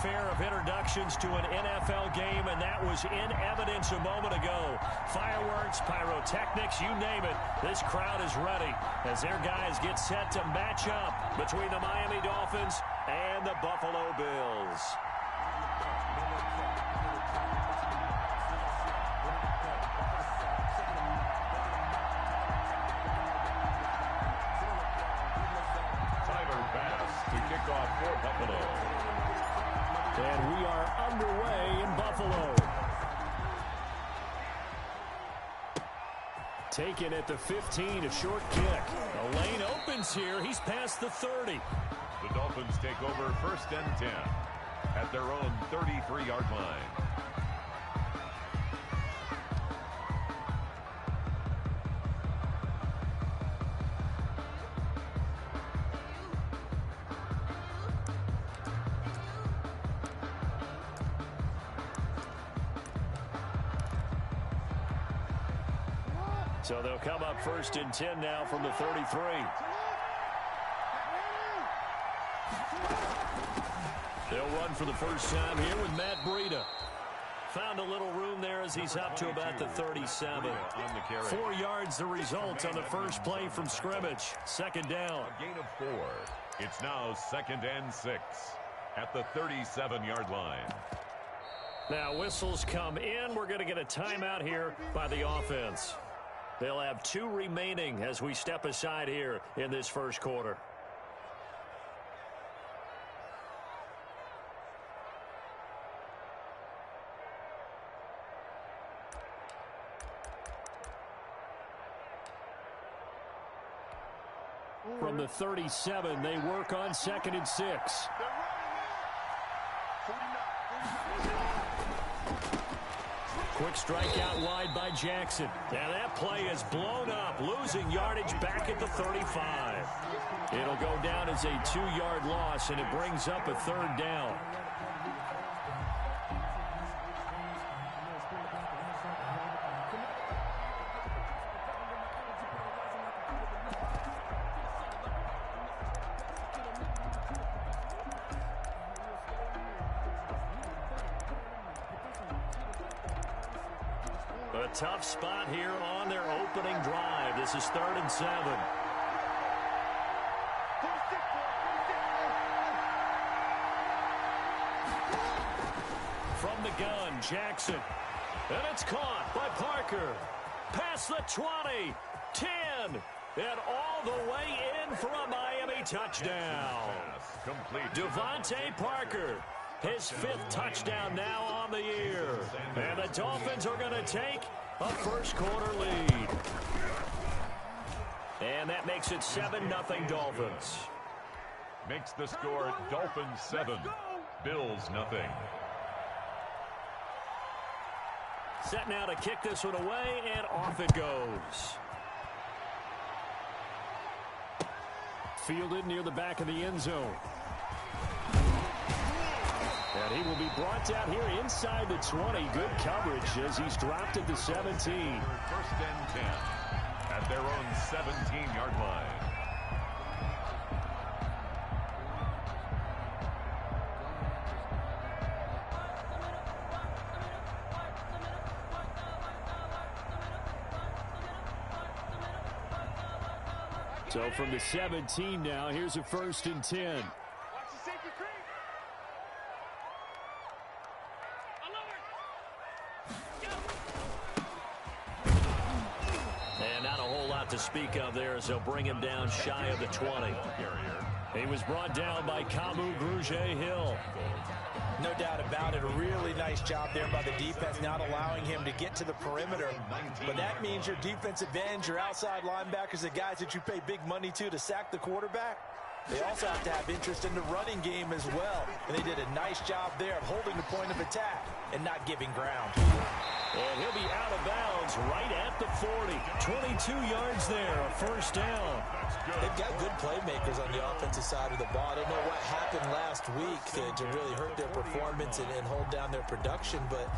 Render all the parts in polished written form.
fanfare of introductions to an NFL game, and that was in evidence a moment ago. Fireworks, pyrotechnics, you name it. This crowd is ready as their guys get set to match up between the Miami Dolphins and the Buffalo Bills. For Buffalo. And we are underway in Buffalo. Taken at the 15, a short kick. The lane opens here. He's past the 30. The Dolphins take over 1st and 10 at their own 33-yard line. So they'll come up 1st and 10 now from the 33. They'll run for the first time here with Matt Breida. Found a little room there as he's up to about the 37. 4 yards the result on the first play from scrimmage. 2nd down. A gain of 4. It's now 2nd and 6 at the 37-yard line. Now whistles come in. We're going to get a timeout here by the offense. They'll have 2 remaining as we step aside here in this first quarter. From the 37, they work on 2nd and 6. Quick strike out wide by Jackson. Now that play is blown up, losing yardage back at the 35. It'll go down as a 2-yard loss, and it brings up a 3rd down. A tough spot here on their opening drive. This is 3rd and 7. From the gun, Jackson. And it's caught by Parker. Past the 20, 10, and all the way in for a Miami touchdown. Devontae Parker. His 5th touchdown now on the year. And the Dolphins are going to take a first quarter lead. And that makes it 7-0 Dolphins. Makes the score Dolphins 7, Bills 0. Set now to kick this one away, and off it goes. Fielded near the back of the end zone. And he will be brought down here inside the 20. Good coverage as he's dropped at the 17. 1st and 10 at their own 17-yard line. So from the 17 now, here's a 1st and 10. To speak of there as they'll bring him down shy of the 20. He was brought down by Kamu Grugier-Hill. No doubt about it. A really nice job there by the defense, not allowing him to get to the perimeter. But that means your defensive ends, your outside linebackers, the guys that you pay big money to sack the quarterback, they also have to have interest in the running game as well. And they did a nice job there of holding the point of attack and not giving ground. And he'll be out of bounds right at the 40. 22 yards there, a 1st down. They've got good playmakers on the offensive side of the ball. I don't know what happened last week to really hurt their performance and hold down their production, but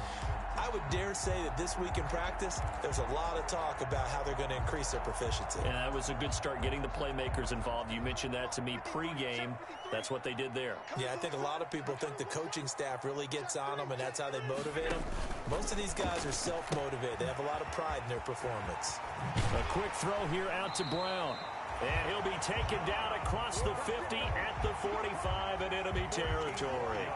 I would dare say that this week in practice, there's a lot of talk about how they're going to increase their proficiency. Yeah, that was a good start getting the playmakers involved. You mentioned that to me pregame. That's what they did there. Yeah, I think a lot of people think the coaching staff really gets on them, and that's how they motivate them. Most of these guys are self-motivated. They have a lot of pride in their performance. A quick throw here out to Brown. And he'll be taken down across the 50 at the 45 in enemy territory.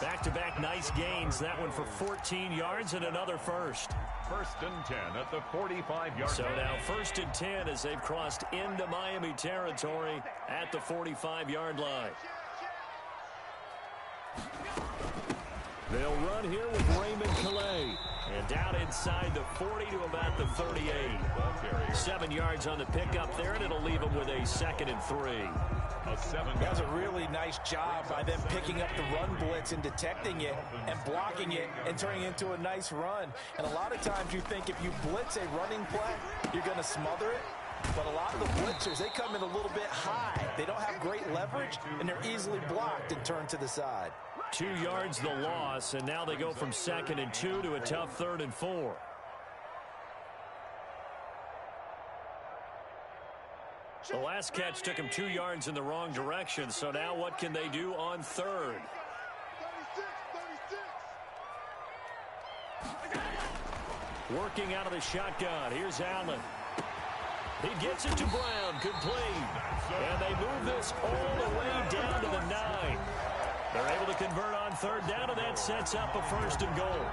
Back-to-back nice gains. That one for 14 yards and another first. First and 10 at the 45-yard line. So now first and 10 as they've crossed into Miami territory at the 45-yard line. They'll run here with Raymond Calais. And down inside the 40 to about the 38. 7 yards on the pickup there, and it'll leave them with a 2nd and 3. That was a really nice job by them picking up the run blitz and detecting it and blocking it and turning it into a nice run. And a lot of times you think if you blitz a running play, you're going to smother it. But a lot of the blitzers, they come in a little bit high. They don't have great leverage, and they're easily blocked and turned to the side. 2 yards the loss, and now they go from 2nd and 2 to a tough 3rd and 4. The last catch took him 2 yards in the wrong direction, so now what can they do on 3rd? Working out of the shotgun. Here's Allen. He gets it to Brown. Complete. And they move this all the way down to the 9. They're able to convert on 3rd down, and that sets up a 1st and goal.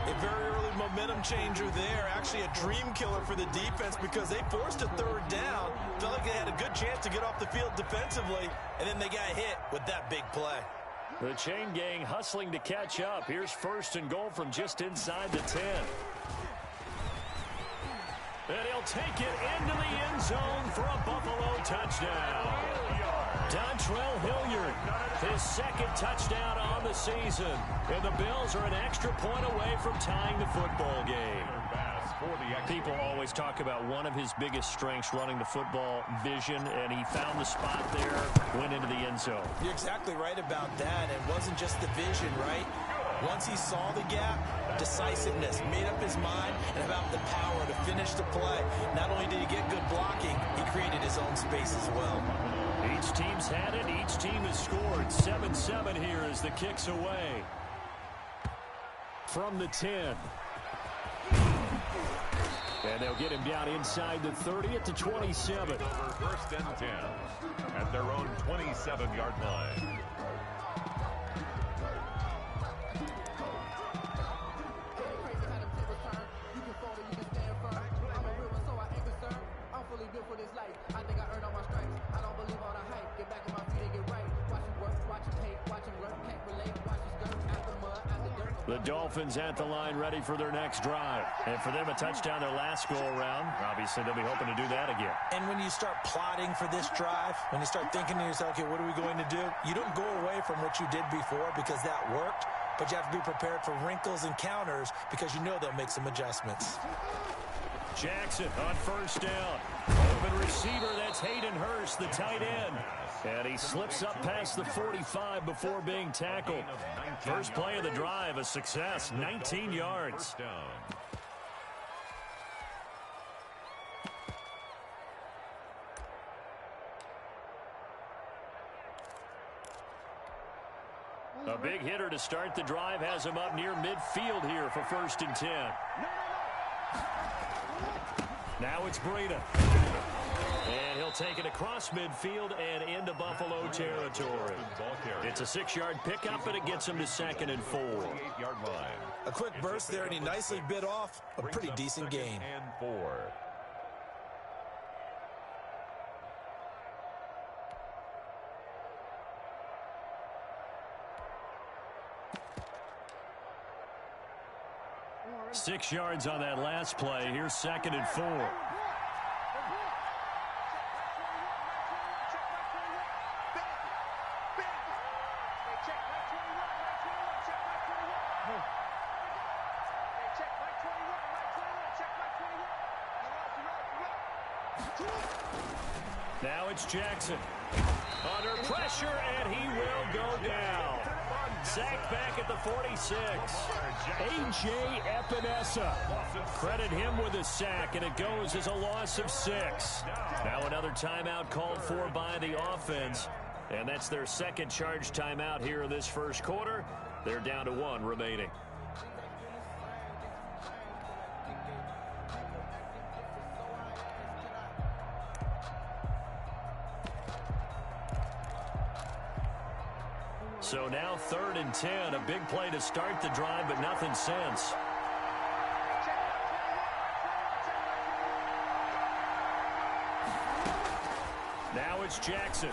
A very early momentum changer there. Actually a dream killer for the defense because they forced a 3rd down. Felt like they had a good chance to get off the field defensively, and then they got hit with that big play. The chain gang hustling to catch up. Here's 1st and goal from just inside the 10. And he'll take it into the end zone for a Buffalo touchdown. Dontrell Hilliard, his 2nd touchdown on the season. And the Bills are an extra point away from tying the football game. People always talk about one of his biggest strengths, running the football, vision, and he found the spot there, went into the end zone. You're exactly right about that. It wasn't just the vision, right? Once he saw the gap, decisiveness, made up his mind, and about the power to finish the play. Not only did he get good blocking, he created his own space as well. Each team's had it. Each team has scored. 7-7 here as the kick's away. From the 10. And they'll get him down inside the 30 at the 27. First and 10 at their own 27-yard line. The Dolphins at the line ready for their next drive. And for them, a touchdown their last go-around. Obviously, they'll be hoping to do that again. And when you start plotting for this drive, when you start thinking to yourself, okay, what are we going to do? You don't go away from what you did before because that worked, but you have to be prepared for wrinkles and counters because you know they'll make some adjustments. Jackson on 1st down. Open receiver, that's Hayden Hurst, the tight end. And he slips up past the 45 before being tackled. First play of the drive, a success, 19 yards. A big hitter to start the drive has him up near midfield here for 1st and 10. Now it's Breida. And he'll take it across midfield and into Buffalo territory. It's a 6-yard pickup, and it gets him to 2nd and 4. A quick burst there, and he nicely bit off a pretty decent gain. And 4. Six yards on that last play. Here's 2nd and 4. Now it's Jackson. Under pressure, and he will go down. Sacked back at the 46. A.J. Epinesa. Credit him with a sack, and it goes as a loss of 6. Now another timeout called for by the offense, and that's their second charge timeout here in this first quarter. They're down to 1 remaining. So now 3rd and 10, a big play to start the drive, but nothing since. Now it's Jackson.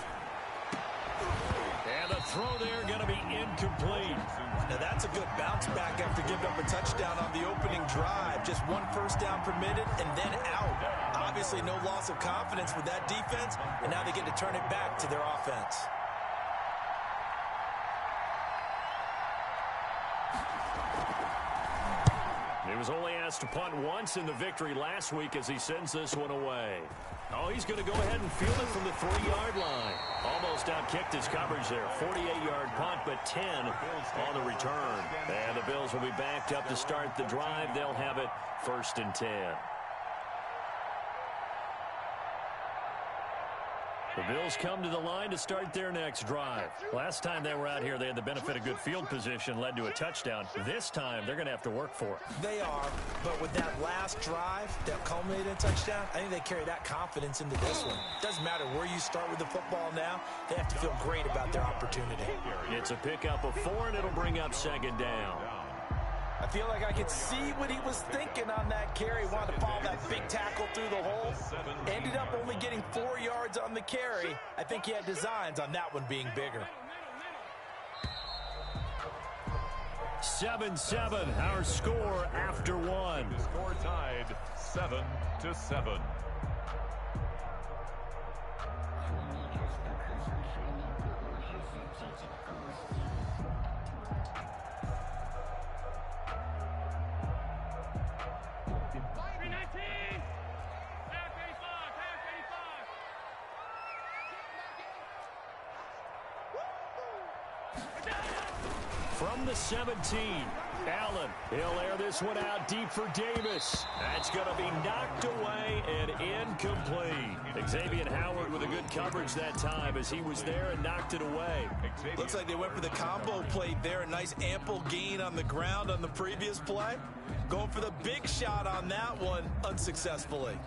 And the throw there going to be incomplete. Now that's a good bounce back after giving up a touchdown on the opening drive. Just 1 first down permitted and then out. Obviously no loss of confidence with that defense, and now they get to turn it back to their offense. He was only asked to punt once in the victory last week as he sends this one away. Oh, he's going to go ahead and field it from the 3-yard line. Almost outkicked his coverage there. 48-yard punt, but 10 on the return. And the Bills will be backed up to start the drive. They'll have it 1st and 10. The Bills come to the line to start their next drive. Last time they were out here, they had the benefit of good field position, led to a touchdown. This time, they're going to have to work for it. They are, but with that last drive that culminated in a touchdown, I think they carry that confidence into this one. Doesn't matter where you start with the football now, they have to feel great about their opportunity. It's a pickup of 4, and it'll bring up 2nd down. I feel like I could see what he was thinking on that carry. Wanted to follow that big tackle through the hole. Ended up only getting 4 yards on the carry. I think he had designs on that one being bigger. 7-7, our score after 1. Score tied 7-7. From the 17, Allen, he'll air this one out deep for Davis. That's going to be knocked away and incomplete. Xavier Howard with a good coverage that time as he was there and knocked it away. Looks like they went for the combo plate there. A nice ample gain on the ground on the previous play. Going for the big shot on that one unsuccessfully.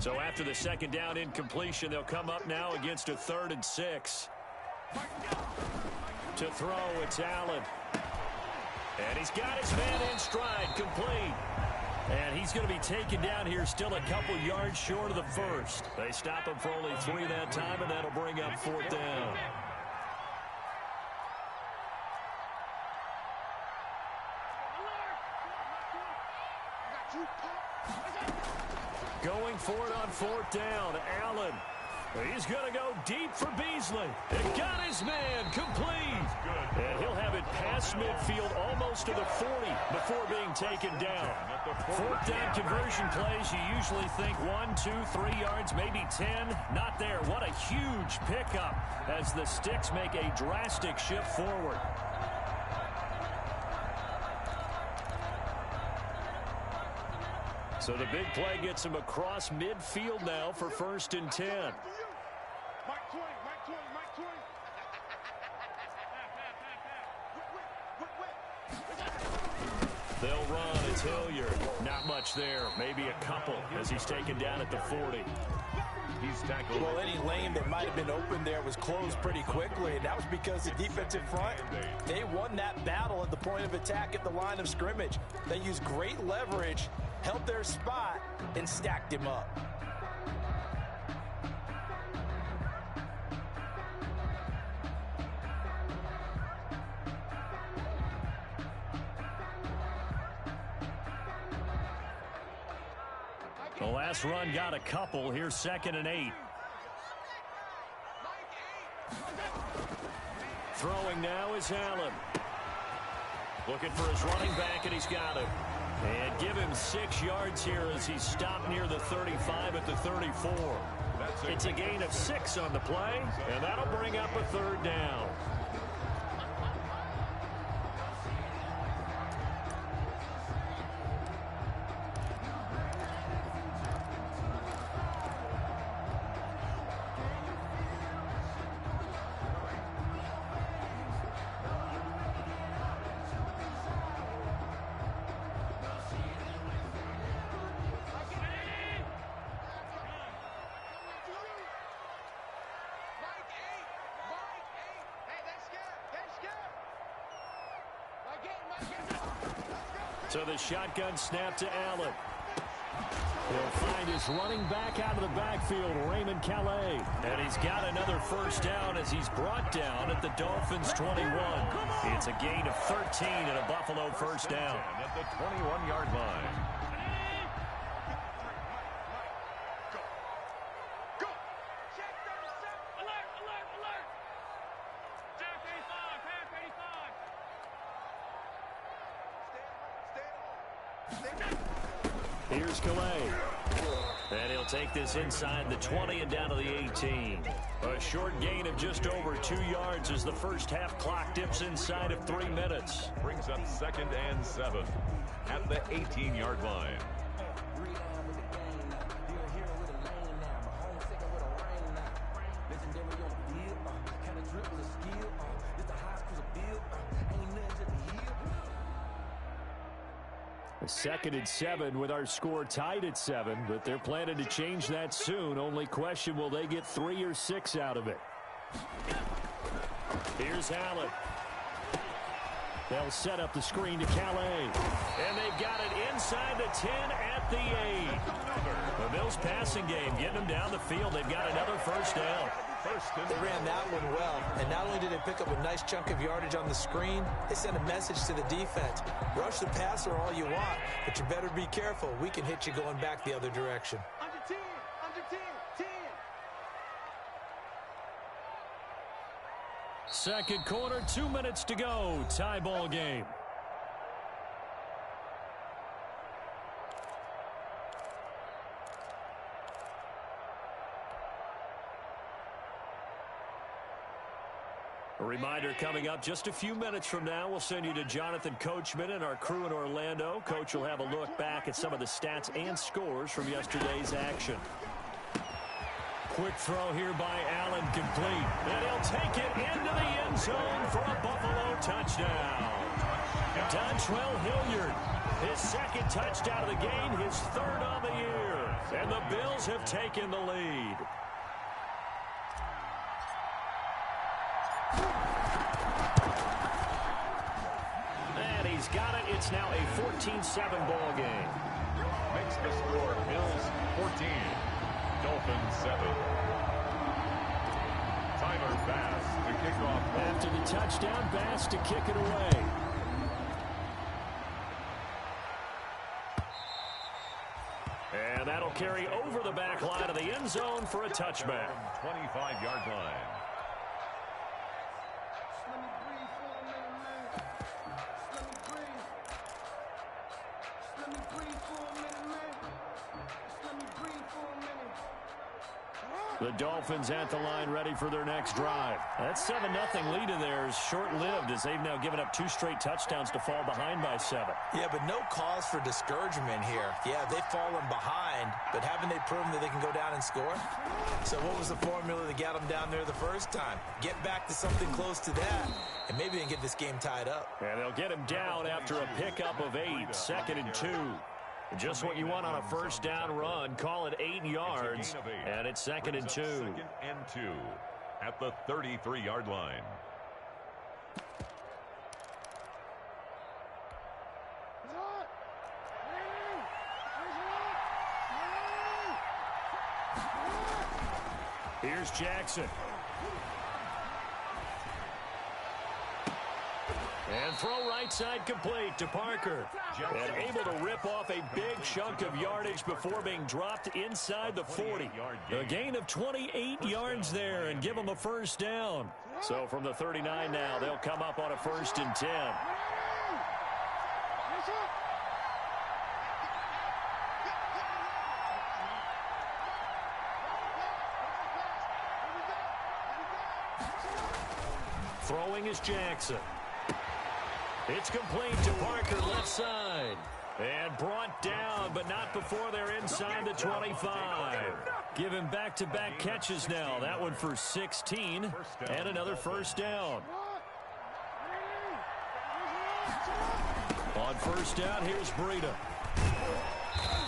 So after the 2nd down incompletion, they'll come up now against a 3rd and 6. To throw, it's Allen. And he's got his man in stride, complete. And he's going to be taken down here still a couple yards short of the 1st. They stop him for only 3 that time, and that'll bring up 4th down. Going for it on 4th down, Allen. He's going to go deep for Beasley. It got his man complete. And he'll have it past midfield almost to the 40 before being taken down. 4th down conversion plays, you usually think 1, 2, 3 yards, maybe 10. Not there. What a huge pickup as the Sticks make a drastic shift forward. So the big play gets him across midfield now for 1st and 10. They'll run. It's Hilliard. Not much there. Maybe a couple as he's taken down at the 40. He's tackled. Well, any lane that might have been open there was closed pretty quickly, and that was because the defensive front, they won that battle at the point of attack at the line of scrimmage. They used great leverage, held their spot, and stacked him up. The last run got a couple. Here's 2nd and 8. Throwing now is Allen. Looking for his running back, and he's got him. And give him 6 yards here as he's stopped near the 35 at the 34. It's a gain of 6 on the play, and that'll bring up a 3rd down. So the shotgun snap to Allen. He'll find his running back out of the backfield, Raymond Calais. And he's got another 1st down as he's brought down at the Dolphins' 21. It's a gain of 13 and a Buffalo 1st down. At the 21-yard line. Here's Calais. And he'll take this inside the 20 and down to the 18. A short gain of just over 2 yards as the first half clock dips inside of 3 minutes. Brings up 2nd and 7 at the 18-yard line. A 2nd and 7 with our score tied at 7, but they're planning to change that soon. Only question, will they get 3 or 6 out of it? Here's Allen. They'll set up the screen to Calais. And they've got it inside the 10 at the 8. The Bills passing game getting them down the field. They've got another 1st down. They ran that one well, and not only did they pick up a nice chunk of yardage on the screen, they sent a message to the defense. Rush the passer all you want, but you better be careful. We can hit you going back the other direction. Under 10, 10. Second quarter, 2 minutes to go. Tie ball game. A reminder coming up just a few minutes from now, we'll send you to Jonathan Coachman and our crew in Orlando. Coach will have a look back at some of the stats and scores from yesterday's action. Quick throw here by Allen, complete. And he'll take it into the end zone for a Buffalo touchdown. Dontrell Hilliard, his 2nd touchdown of the game, his 3rd on the year. And the Bills have taken the lead. And he's got it. It's now a 14-7 ball game. Makes the score Bills 14, Dolphins 7. Tyler Bass to kick off. After the touchdown, Bass to kick it away. And that'll carry over the back line of the end zone for a touchback. 25-yard line. The Dolphins at the line ready for their next drive. That 7-0 lead in there is short-lived as they've now given up 2 straight touchdowns to fall behind by 7. Yeah, but no cause for discouragement here. Yeah, they've fallen behind, but haven't they proven that they can go down and score? So what was the formula that got them down there the first time? Get back to something close to that, and maybe they can get this game tied up. And they'll get him down after a pickup of 8, 2nd and 2. Just what you want on a 1st down run. Call it 8 yards, and it's 2nd and 2. 2nd and 2 at the 33-yard line. Here's Jackson. And throw right side complete to Parker. And able to rip off a big chunk of yardage before being dropped inside the 40. A gain of 28 yards there and give him a 1st down. So from the 39 now, they'll come up on a 1st and 10. Throwing is Jackson. It's complete to Parker, left side. And brought down, but not before they're inside the 25. Giving back-to-back catches now. That one for 16, and another 1st down. On 1st down, here's Breida.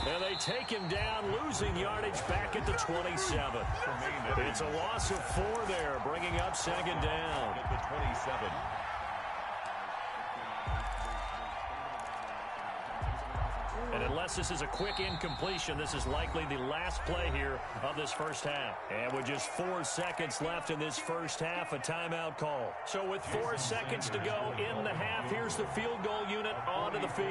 And they take him down, losing yardage back at the 27. It's a loss of 4 there, bringing up 2nd down. At the 27. And unless this is a quick incompletion, this is likely the last play here of this 1st half. And with just 4 seconds left in this 1st half, a timeout call. So with 4 seconds to go in the half, here's the field goal unit onto the field.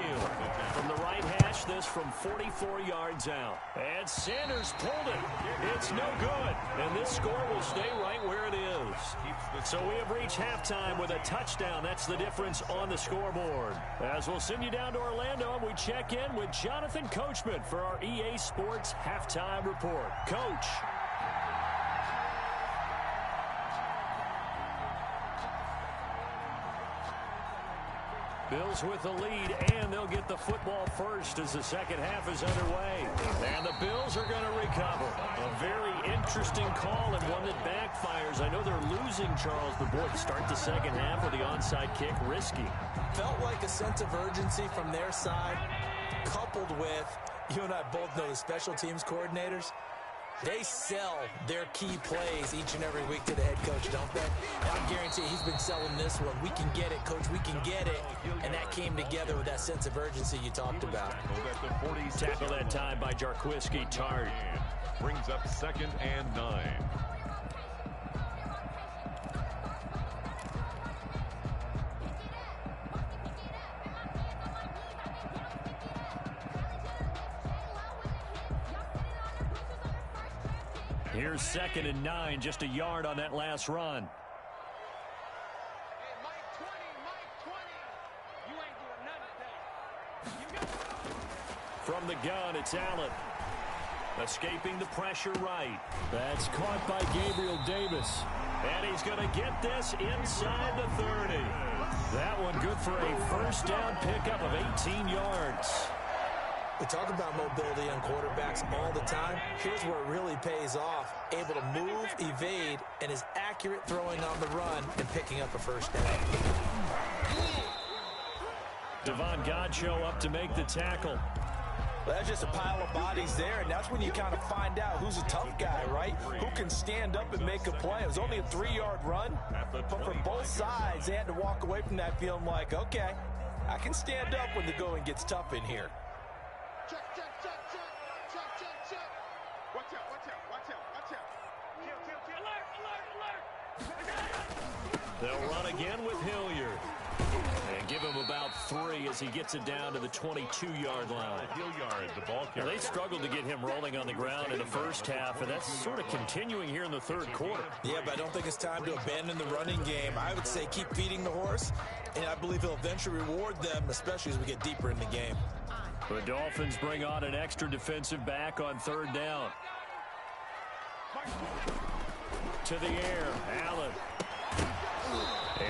From the right hash, this from 44 yards out. And Sanders pulled it. It's no good. And this score will stay right where it is. So we have reached halftime with a touchdown. That's the difference on the scoreboard. As we'll send you down to Orlando, we check in with Jonathan Coachman for our EA Sports Halftime Report. Coach. Bills with the lead, and they'll get the football first as the 2nd half is underway. And the Bills are going to recover. A very interesting call and one that backfires. I know they're losing, Charles, but boy, to start the 2nd half with the onside kick, risky. Felt like a sense of urgency from their side, coupled with, you and I both know the special teams coordinators, they sell their key plays each and every week to the head coach, don't they? And I guarantee he's been selling this one. We can get it, coach, we can get it. And that came together with that sense of urgency you talked about. Tackle that time by Jarquiski Tart. Brings up 2nd and 9. Here's 2nd and 9, just a yard on that last run. From the gun, it's Allen. Escaping the pressure right. That's caught by Gabriel Davis. And he's going to get this inside the 30. That one good for a 1st down pickup of 18 yards. We talk about mobility on quarterbacks all the time. Here's where it really pays off. Able to move, evade, and is accurate throwing on the run and picking up a 1st down. Devon Godchaux up to make the tackle. Well, that's just a pile of bodies there, and that's when you kind of find out who's a tough guy, right? Who can stand up and make a play. It was only a 3-yard run, but for both sides, they had to walk away from that feeling like, okay, I can stand up when the going gets tough in here. Check. Watch out. Alert. They'll run again with Hilliard. And give him about 3 as he gets it down to the 22-yard line. Hilliard, the ball carrier. Now, they struggled to get him rolling on the ground in the 1st half, and that's sort of continuing here in the 3rd quarter. Yeah, but I don't think it's time to abandon the running game. I would say keep feeding the horse, and I believe he'll eventually reward them, especially as we get deeper in the game. The Dolphins bring on an extra defensive back on 3rd down. To the air, Allen.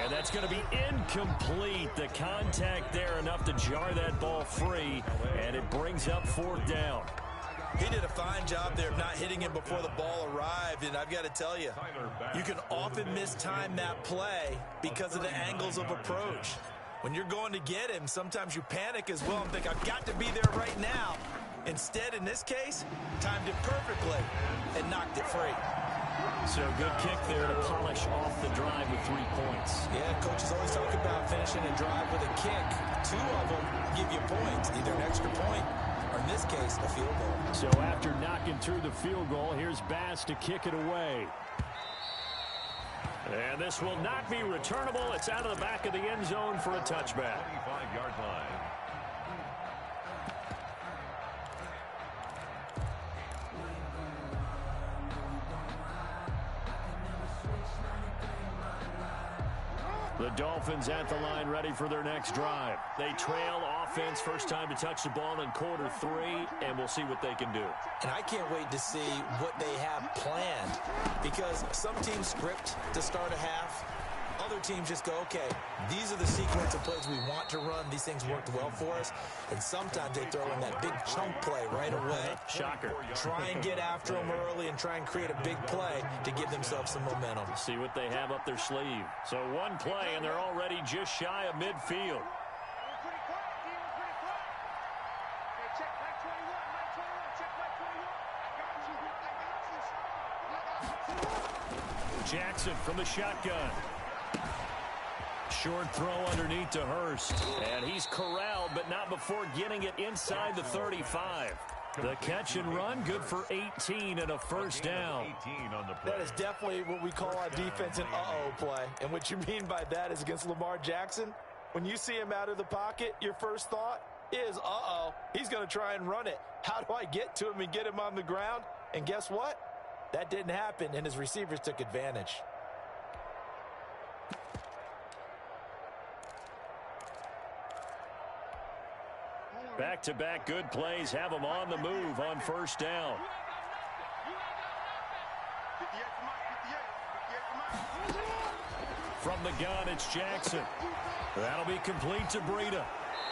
And that's going to be incomplete. The contact there enough to jar that ball free, and it brings up 4th down. He did a fine job there of not hitting him before the ball arrived, and I've got to tell you, you can often mistime that play because of the angles of approach. When you're going to get him, sometimes you panic as well and think, I've got to be there right now. Instead, in this case, timed it perfectly and knocked it free. So good kick there to polish off the drive with 3 points. Yeah, coaches always talk about finishing a drive with a kick. 2 of them give you points, either an extra point or, in this case, a field goal. So after knocking through the field goal, here's Bass to kick it away. And this will not be returnable. It's out of the back of the end zone for a touchback. 25-yard line. The Dolphins at the line, ready for their next drive. They trail offense, first time to touch the ball in quarter 3, and we'll see what they can do. And I can't wait to see what they have planned, because some teams script to start a half. Other teams just go, okay, these are the sequence of plays we want to run. These things worked well for us. And sometimes they throw in that big chunk play right away. Shocker. Try and get after them early and try and create a big play to give themselves some momentum. See what they have up their sleeve. So one play, and they're already just shy of midfield. Jackson from the shotgun. Short throw underneath to Hurst. And he's corralled, but not before getting it inside the 35. The catch and run, good for 18 and a first down. That is definitely what we call on defense an uh-oh play. And what you mean by that is against Lamar Jackson, when you see him out of the pocket, your first thought is, uh-oh, he's going to try and run it. How do I get to him and get him on the ground? And guess what? That didn't happen, and his receivers took advantage. Back-to-back good plays have them on the move on first down. From the gun, it's Jackson. That'll be complete to Breida.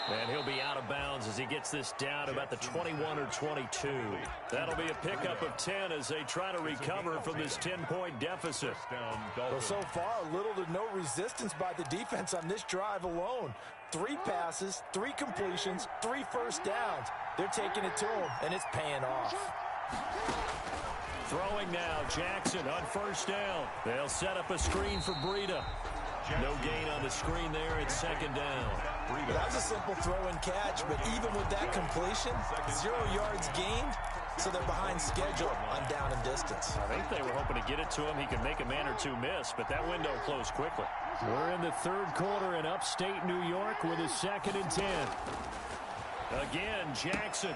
And he'll be out of bounds as he gets this down about the 21 or 22. That'll be a pickup of 10 as they try to recover from this 10-point deficit. Well, so far, little to no resistance by the defense on this drive alone. 3 passes, 3 completions, 3 first downs. They're taking it to him, and it's paying off. Throwing now, Jackson on first down. They'll set up a screen for Breida. No gain on the screen there. It's second down. That was a simple throw and catch, but even with that completion, 0 yards gained, so they're behind schedule on down and distance. I think they were hoping to get it to him. He could make a man or two miss, but that window closed quickly. We're in the third quarter in upstate New York with a 2nd and 10. Again, Jackson.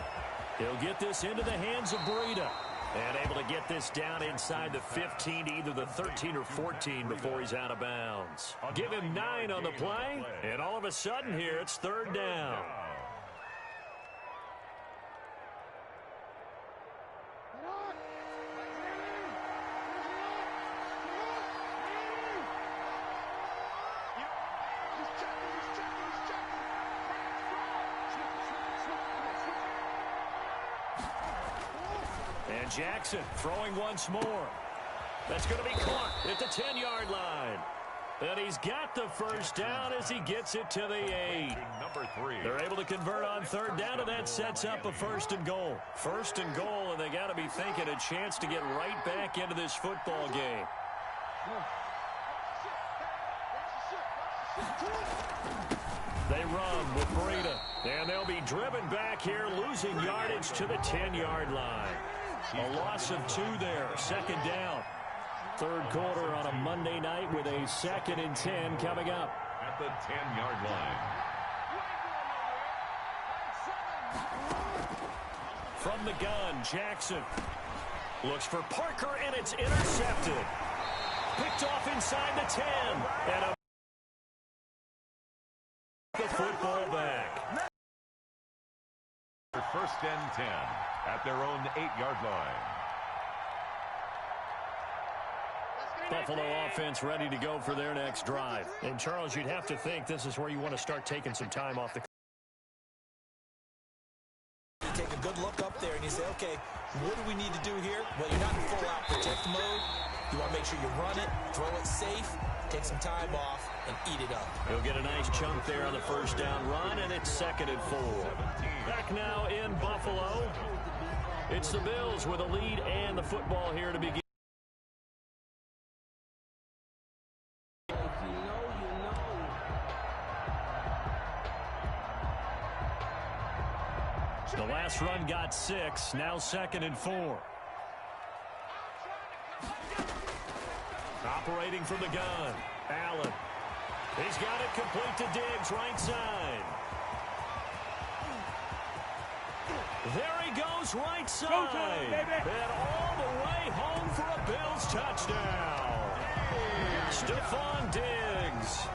He'll get this into the hands of Breida. And able to get this down inside the 15 to either the 13 or 14 before he's out of bounds. Give him 9 on the play, and all of a sudden here it's third down. And Jackson throwing once more. That's going to be caught at the 10-yard line. And he's got the first down as he gets it to the 8. They're able to convert on third down, and that sets up a 1st and goal. 1st and goal, and they got to be thinking a chance to get right back into this football game. They run with Breida, and they'll be driven back here, losing yardage to the 10-yard line. A loss of 2 there, second down. Third quarter on a Monday night with a 2nd and 10 coming up. At the 10-yard line. From the gun, Jackson looks for Parker, and it's intercepted. Picked off inside the 10. And the football back. 1st and 10 at their own 8-yard line. Buffalo offense ready to go for their next drive. And, Charles, you'd have to think this is where you want to start taking some time off the clock. You take a good look up there and you say, okay, what do we need to do here? Well, you're not in full-out protect mode. You want to make sure you run it, throw it safe, take some time off, and eat it up. He'll get a nice chunk there on the first down run, and it's 2nd and 4. Back now in Buffalo. It's the Bills with a lead and the football here to begin. The last run got 6, now 2nd and 4. Operating from the gun, Allen. He's got it complete to Diggs, right side. There he goes, right side. And all the way home for a Bills touchdown. Stephon Diggs.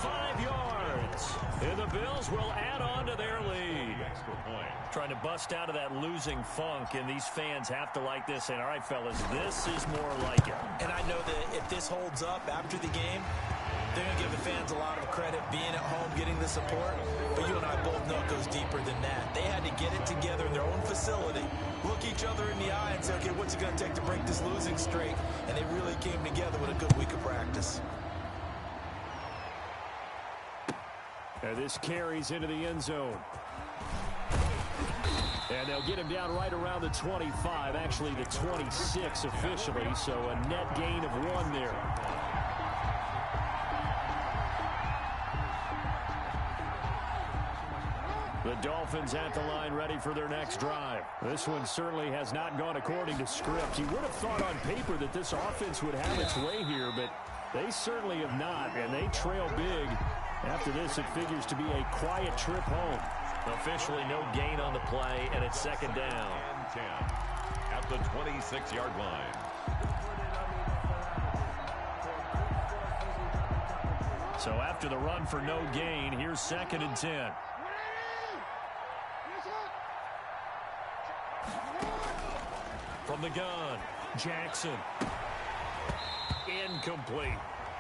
5 yards. And the Bills will add on to their lead. Extra point. Trying to bust out of that losing funk, and these fans have to like this. And all right, fellas, this is more like it. And I know that if this holds up after the game, they're going to give the fans a lot of credit being at home, getting the support. But you and I both know it goes deeper than that. They had to get it together in their own facility, look each other in the eye and say, okay, what's it going to take to break this losing streak? And they really came together with a good week of practice. And this carries into the end zone. And they'll get him down right around the 25, actually the 26 officially, so a net gain of 1 there. The Dolphins at the line ready for their next drive. This one certainly has not gone according to script. You would have thought on paper that this offense would have its way here, but they certainly have not, and they trail big. After this, it figures to be a quiet trip home. Officially no gain on the play, and it's second down. And 10 at the 26-yard line. So after the run for no gain, here's second and 10. From the gun, Jackson. Incomplete.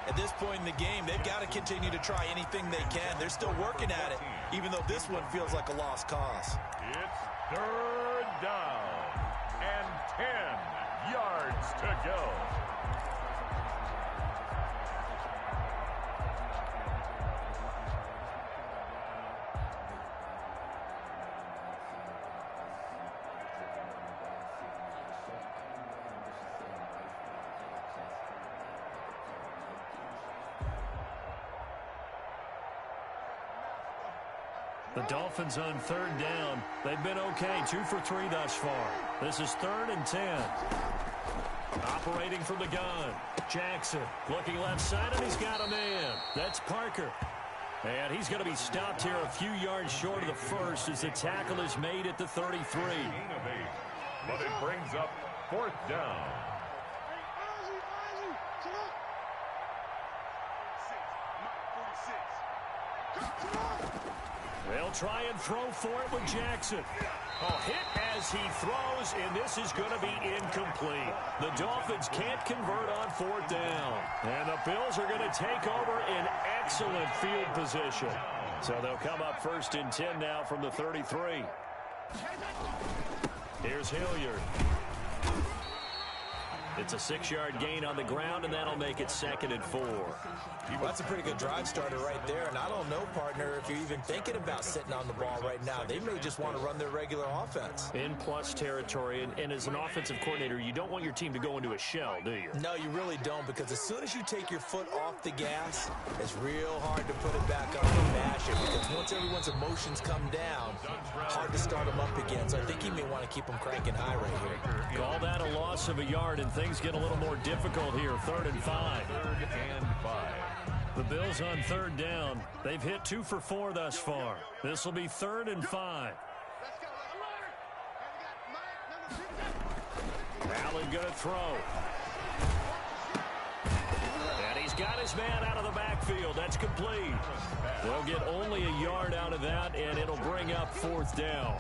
At this point in the game, they've got to continue to try anything they can. They're still working at it, even though this one feels like a lost cause. It's third down and 10 yards to go. The Dolphins on third down. They've been okay, 2 for 3 thus far. This is 3rd and 10. Operating from the gun. Jackson looking left side, and he's got a man. That's Parker. And he's going to be stopped here a few yards short of the first as the tackle is made at the 33. Gain of 8, but it brings up 4th down. They'll try and throw for it with Jackson. A hit as he throws, and this is going to be incomplete. The Dolphins can't convert on 4th down. And the Bills are going to take over in excellent field position. So they'll come up 1st and 10 now from the 33. Here's Hilliard. It's a 6-yard gain on the ground, and that'll make it 2nd and 4. Well, that's a pretty good drive starter right there. And I don't know, partner, if you're even thinking about sitting on the ball right now. They may just want to run their regular offense. In plus territory, and as an offensive coordinator, you don't want your team to go into a shell, do you? No, you really don't, because as soon as you take your foot off the gas, it's real hard to put it back on and mash it, because once everyone's emotions come down, hard to start them up again. So I think you may want to keep them cranking high right here. Call that a loss of a yard, and things get a little more difficult here. 3rd and 5. 3rd and 5. The Bills on 3rd down. They've hit 2 for 4 thus far. This will be 3rd and 5. Allen going to throw. And he's got his man out of the backfield. That's complete. They'll get only a yard out of that, and it'll bring up 4th down.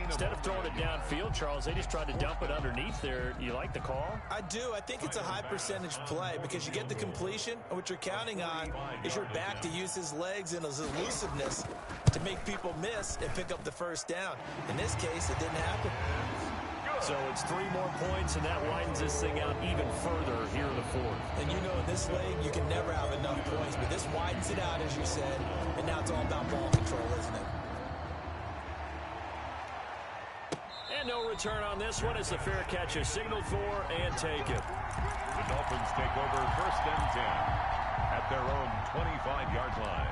Instead of throwing it downfield, Charles, they just tried to dump it underneath there. You like the call? I do. I think it's a high percentage play because you get the completion, and what you're counting on is your back to use his legs and his elusiveness to make people miss and pick up the 1st down. In this case, it didn't happen. So it's 3 more points, and that widens this thing out even further here in the 4th. And you know in this league, you can never have enough points, but this widens it out, as you said, and now it's all about ball control, isn't it? And no return on this one as the fair catch is signaled for and taken. The Dolphins take over 1st and 10 at their own 25-yard line.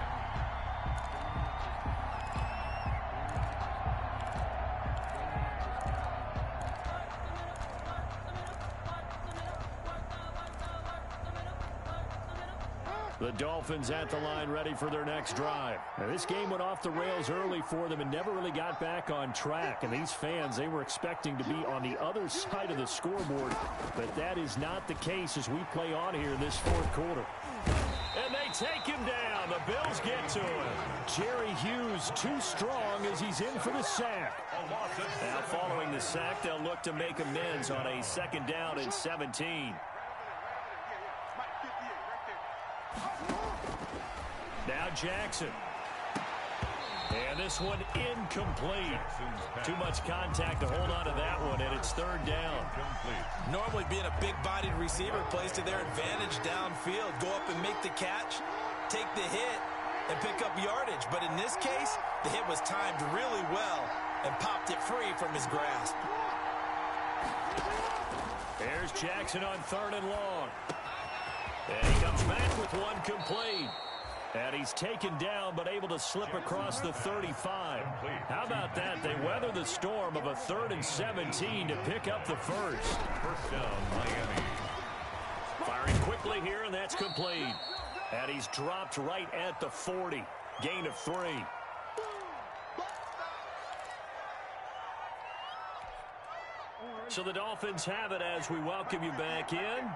The Dolphins at the line ready for their next drive. Now, this game went off the rails early for them and never really got back on track. And these fans, they were expecting to be on the other side of the scoreboard. But that is not the case as we play on here in this 4th quarter. And they take him down. and the Bills get to him. Jerry Hughes too strong as he's in for the sack. Now following the sack, they'll look to make amends on a 2nd down and 17. Now Jackson. And this one incomplete. Too much contact to hold on to that one, and it's 3rd down. Normally being a big-bodied receiver plays to their advantage downfield. Go up and make the catch, take the hit, and pick up yardage. But in this case, the hit was timed really well and popped it free from his grasp. There's Jackson on 3rd and long. And he comes back with one complete. And he's taken down but able to slip across the 35. How about that? They weather the storm of a 3rd and 17 to pick up the first. First down, Miami. Firing quickly here, and that's complete. And he's dropped right at the 40. Gain of 3. So the Dolphins have it as we welcome you back in.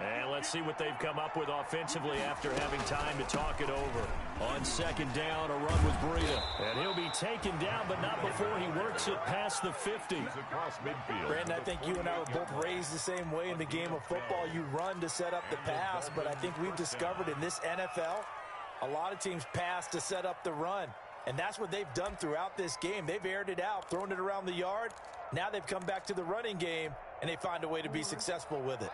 And let's see what they've come up with offensively after having time to talk it over. On 2nd down, a run with Breida. And he'll be taken down, but not before he works it past the 50. Across midfield. Brandon, I think you and I were both raised the same way in the game of football. You run to set up the pass, but I think we've discovered in this NFL, a lot of teams pass to set up the run. And that's what they've done throughout this game. They've aired it out, thrown it around the yard. Now they've come back to the running game, and they find a way to be successful with it.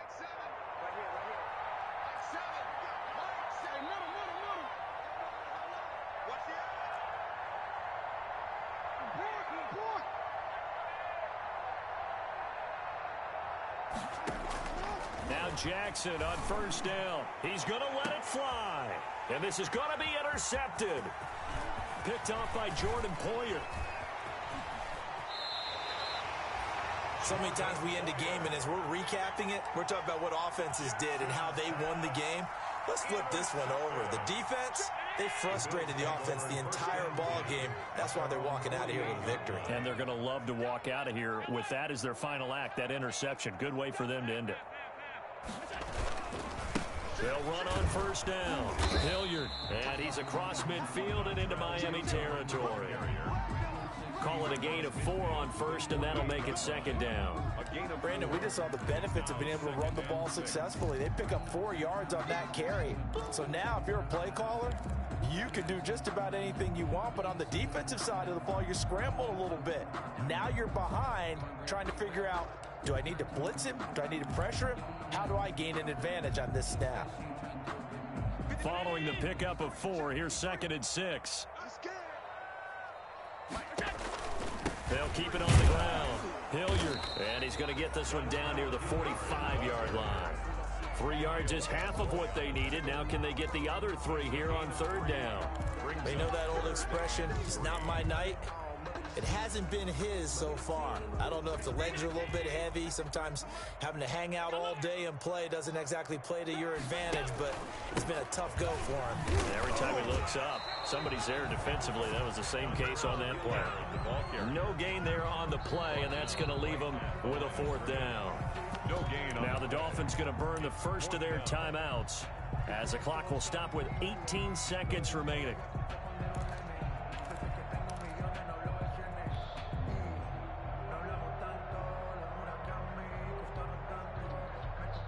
Now Jackson on 1st down. He's going to let it fly. And this is going to be intercepted. Picked off by Jordan Poyer. So many times we end a game, and as we're recapping it, we're talking about what offenses did and how they won the game. Let's flip this one over. The defense, they frustrated the offense the entire ball game. That's why they're walking out of here with a victory. And they're going to love to walk out of here with that as their final act, that interception. Good way for them to end it. They'll run on 1st down. Hilliard, and he's across midfield and into Miami territory. Call it a gain of 4 on 1st, and that'll make it 2nd down. Brandon, we just saw the benefits of being able to run the ball successfully. They pick up 4 yards on that carry. So now if you're a play caller, you can do just about anything you want, but on the defensive side of the ball, you're scrambling a little bit. Now you're behind trying to figure out, do I need to blitz him? Do I need to pressure him? How do I gain an advantage on this snap? Following the pickup of 4, here's 2nd and 6. They'll keep it on the ground. Hilliard, and he's going to get this one down near the 45-yard line. 3 yards is half of what they needed. Now can they get the other 3 here on 3rd down? They know that old expression, it's not my night. It hasn't been his so far. I don't know if the legs are a little bit heavy. Sometimes having to hang out all day and play doesn't exactly play to your advantage, but it's been a tough go for him. Every time he looks up, somebody's there defensively. That was the same case on that play. No gain there on the play, and that's going to leave them with a 4th down. No gain. Now the Dolphins going to burn the first of their timeouts as the clock will stop with 18 seconds remaining.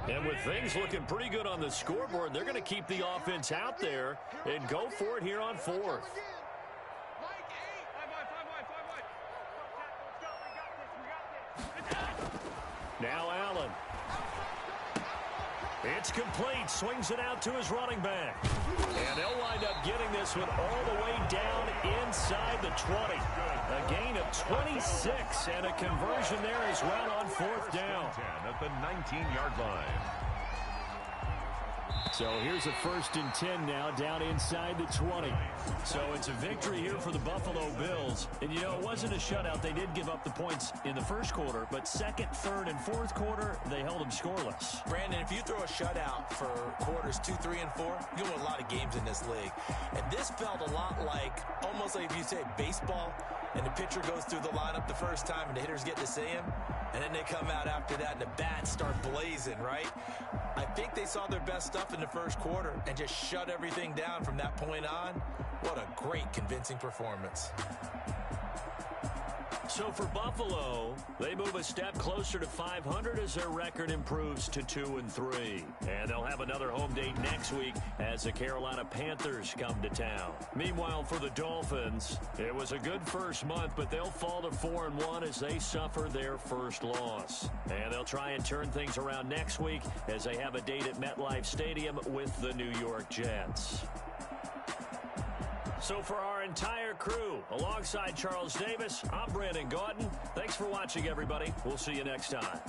And with things looking pretty good on the scoreboard, they're going to keep the offense out there and go for it here on 4th. Now Allen. It's complete. Swings it out to his running back. And they'll wind up getting this one all the way down inside the 20. A gain of 26 and a conversion there as well on 4th down. At the 19-yard line. So here's a 1st and 10 now down inside the 20. So it's a victory here for the Buffalo Bills. And, you know, it wasn't a shutout. They did give up the points in the first quarter, but 2nd, 3rd, and 4th quarter, they held them scoreless. Brandon, if you throw a shutout for quarters 2, 3, and 4, you win a lot of games in this league. And this felt a lot like, almost like if you say baseball, and the pitcher goes through the lineup the first time and the hitters get to see him, and then they come out after that and the bats start blazing, right? I think they saw their best stuff in the first quarter and just shut everything down from that point on. What a great, convincing performance. So for Buffalo, they move a step closer to 500 as their record improves to 2-3. And they'll have another home date next week as the Carolina Panthers come to town. Meanwhile, for the Dolphins, it was a good first month, but they'll fall to 4-1 as they suffer their first loss. And they'll try and turn things around next week as they have a date at MetLife Stadium with the New York Jets. So for our entire crew, alongside Charles Davis, I'm Brandon Gaudin. Thanks for watching, everybody. We'll see you next time.